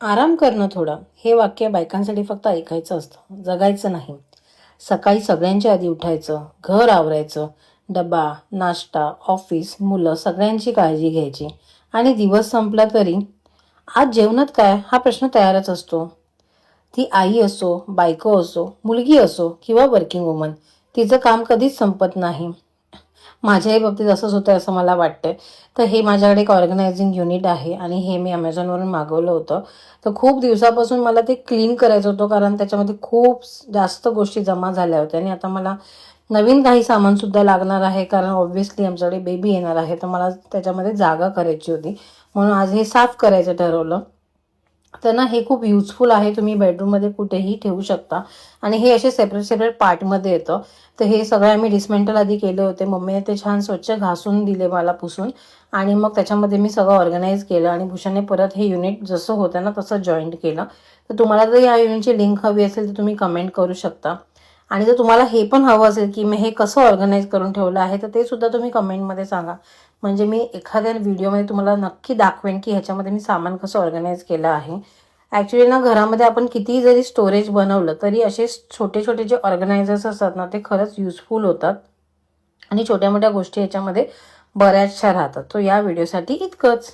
आराम करणं थोडा, हे वाक्य बायकांसाठी फक्त ऐकायचं असतं, जगायचं नाही. सकाळी सगळ्यांच्या आधी उठायचं, घर आवरायचं, डबा, नाश्ता, ऑफिस, मुलं सगळ्यांची काळजी घ्यायची आणि दिवस संपला तरी आज जेवणात काय हा प्रश्न तयारच असतो. ती आई असो, बायको असो, मुलगी असो किंवा वर्किंग वुमन, तिचं काम कधीच संपत नाही. माझ्याही बाबतीत असंच होतं असं मला वाटतंय. तर हे माझ्याकडे एक ऑर्गनायझिंग युनिट आहे आणि हे मी Amazonवरून मागवलं होतं. तर खूप दिवसापासून मला ते क्लीन करायचं होतं, कारण त्याच्यामध्ये खूप जास्त गोष्टी जमा झाल्या होत्या आणि आता मला नवीन काही सामानसुद्धा लागणार आहे, कारण ऑब्व्हियसली आमच्याकडे बेबी येणार आहे. तर मला त्याच्यामध्ये जागा करायची होती, म्हणून आज हे साफ करायचं ठरवलं. तर ना हे खूप युजफुल आहे, तुम्ही बेडरूममध्ये कुठेही ठेवू शकता आणि हे असे सेपरेट सेपरेट पार्टमध्ये येतं. तर हे सगळं आम्ही डिस्मेंटल आधी केले होते, मम्मीने ते छान स्वच्छ घासून दिले मला पुसून आणि मग त्याच्यामध्ये मी सगळं ऑर्गनाईज केलं आणि भूषाने परत हे युनिट जसं होतं ना तसं जॉईंट केलं. तर तुम्हाला जर या युनिटची लिंक हवी असेल तर तुम्ही कमेंट करू शकता आणि जर तुम्हाला हे पण हवं असेल की मी हे कसं ऑर्गनाईज करून ठेवलं आहे तर ते सुद्धा तुम्ही कमेंटमध्ये सांगा, म्हणजे मी एखाद्या व्हिडिओमध्ये तुम्हाला नक्की दाखवेन की ह्याच्यामध्ये मी सामान कसं ऑर्गनाईज केलं आहे. ॲक्च्युली ना घरामध्ये आपण कितीही जरी स्टोरेज बनवलं तरी असे छोटे छोटे जे ऑर्गनायझर्स असतात ना ते खरंच युजफुल होतात आणि छोट्या मोठ्या गोष्टी याच्यामध्ये बऱ्याचशा राहतात. तो या व्हिडिओसाठी इतकंच.